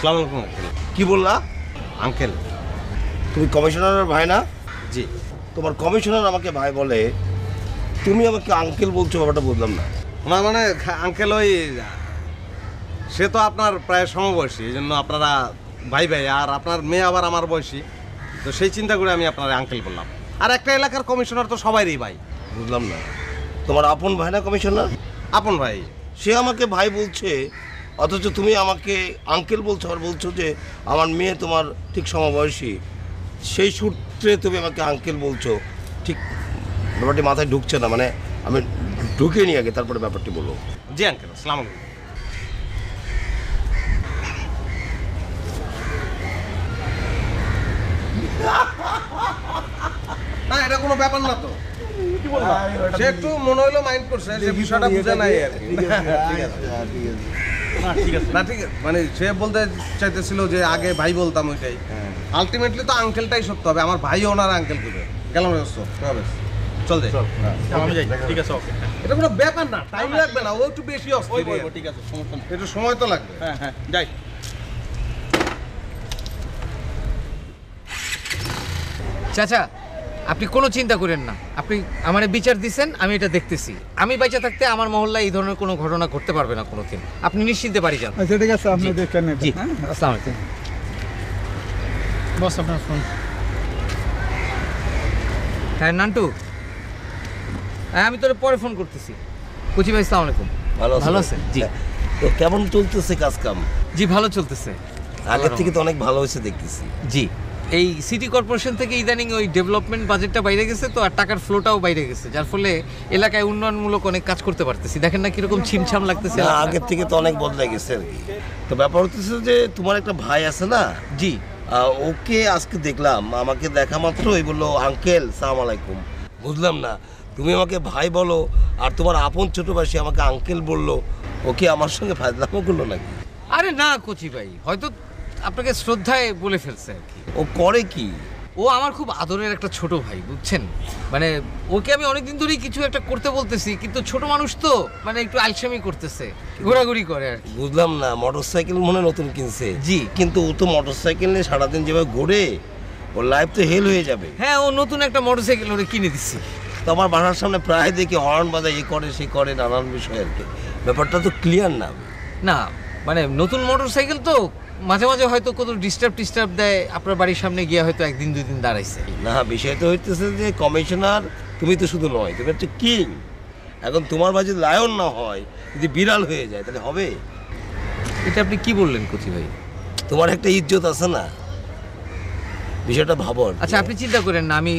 আসসালামু আলাইকুম আঙ্কেল। কি বললা? আঙ্কেল। তুমি কমিশনারের ভাই না? জি। তোমার কমিশনার আমাকে ভাই বলে, তুমি আমাকে আঙ্কেল বলছো, ব্যাপারটা বুঝলাম না। না মানে আঙ্কেল ওই সে তো আপনার প্রায় সমবয়সী, এই জন্য আপনারা ভাই ভাই, আর আপনার মেয়ে আবার আমার বয়সী, তো সেই চিন্তা করে আমি আপনার আঙ্কেল বললাম। আর একটা এলাকার কমিশনার তো সবাইরই ভাই। বুঝলাম না, তোমার আপন ভাই না কমিশনার? আপন ভাই। সে আমাকে ভাই বলছে, অথচ তুমি আমাকে আঙ্কেল বলছো, আর বলছো যে আমার মেয়ে তোমার ঠিক সমবয়সী। সেই সূত্রে তুমি আমাকে আঙ্কেল বলছো, ঠিক ব্যাপারটি মাথায় ঢুকছে না। মানে আমি ঢুকিয়ে নিয়ে আগে তারপরে ব্যাপারটি বলবো। জি আঙ্কেল, আসসালামু আলাইকুম। না এটা কোনো ব্যাপার না তো, সে একটু মনে হইলো মাইন্ড করছে, সে বিষয়টা বুঝে নাই আর কি। না ঠিক আছে, মানে সে বলতে চাইতেছিল যে আগে ভাই বলতাম, ওইটাই আলটিমেটলি তো আঙ্কেলটাই সত্য হবে। আমার ভাই ওনার আঙ্কেল করবে। গেলাম চল যাই। আমি যাই, ঠিক আছে, ওকে। এটা কোনো ব্যাপার না, টাইম লাগবে না, ও একটু বেশি অস্থির, ঠিক আছে, সমস্যা নেই। একটু সময় তো লাগবে। হ্যাঁ হ্যাঁ, যাই। চাচা, আপনি কোনো চিন্তা করেন না। আপনি আমারে বিচার দিছেন, আমি এটা দেখতেছি। আমি বাইচা থাকতে আমার মহল্লায় এই ধরনের কোনো ঘটনা ঘটতে পারবে না কোনোদিন। আপনি নিশ্চিন্তে বাড়ি যান। আচ্ছা ঠিক আছে, আপনি দেখেন এটা। জি, হ্যাঁ? আসসালামু আলাইকুম। বস আপনার ফোন। হ্যাঁ নান্টু, হ্যাঁ আমি তোর পরে ফোন করতেছি। কুচি ভাই, আসসালামু আলাইকুম। ভালো আছেন? জি। তো কেমন চলতেছে কাজ কাম? জি ভালো চলতেছে। আগের থেকে তো অনেক ভালো হয়েছে দেখতেছি। জি, এই সিটি কর্পোরেশন থেকে ইদানিং ওই ডেভেলপমেন্ট বাজেটটা বাইরে গেছে তো, আর টাকার ফ্লোটাও বাইরে গেছে, যার ফলে এলাকায় উন্নয়নমূলক অনেক কাজ করতে পারতেছি। দেখেন না কিরকম ছিমছাম লাগতেছে। না, আগের থেকে তো অনেক বদলে গেছে আর কি। তো ব্যাপার হচ্ছে যে তোমার একটা ভাই আছে না? জি। ওকে আজকে দেখলাম, আমাকে দেখা মাত্রই বললো আঙ্কেল সালাম আলাইকুম। বুঝলাম না, তুমি আমাকে ভাই বলো আর তোমার আপন ছোট ভাই সে আমাকে আঙ্কেল বললো, ওকে আমার সঙ্গে ফাজলামো করলো নাকি? আরে না কচি ভাই, হয়তো আপনাকে শ্রদ্ধায় বলে ফেলছে আর কি। ও করে কি? ও আমার খুব আদরের একটা ছোট ভাই, বুঝছেন? মানে ওকে আমি অনেকদিন ধরেই কিছু একটা করতে বলতেছি, কিন্তু ছোট মানুষ তো মানে একটু আলসেমি করতেছে, ঘোরাঘুরি করে আর কি। বুঝলাম না, মোটর সাইকেল মনে হয় নতুন কিনছে। জি। কিন্তু ও তো মোটর সাইকেল নিয়ে সারাদিন যেভাবে ঘোরে, ওর লাইফ তো হেল হয়ে যাবে। হ্যাঁ, ও নতুন একটা মোটরসাইকেল ওরে কিনে দিচ্ছি। তো আমার বাসার সামনে প্রায় দেখি হর্ন বাজায়, এ করে সে করে, নানান বিষয় আর কি। ব্যাপারটা তো ক্লিয়ার না। না মানে নতুন মোটরসাইকেল তো মাঝে মাঝে হয়তো কত ডিস্টার্ব দেয়, আপনার বাড়ির সামনে গিয়ে হয়তো একদিন দুই দিন দাঁড়াইছে। না, বিষয় তো হইতেছে যে কমিশনার তুমি তো শুধু নয়, তুমি একটা কিং। এখন তোমার মাঝে লায়ন না হয়, যদি বিড়াল হয়ে যায় তাহলে হবে? এটা আপনি কি বললেন কচি ভাই? তোমার একটা ইজ্জত আছে না, বিষয়টা ভাবো আর কি। আচ্ছা আপনি চিন্তা করেন না, আমি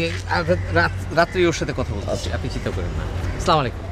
রাত্রি ওর সাথে কথা বলতেছি, আপনি চিন্তা করেন না। আসসালামু আলাইকুম।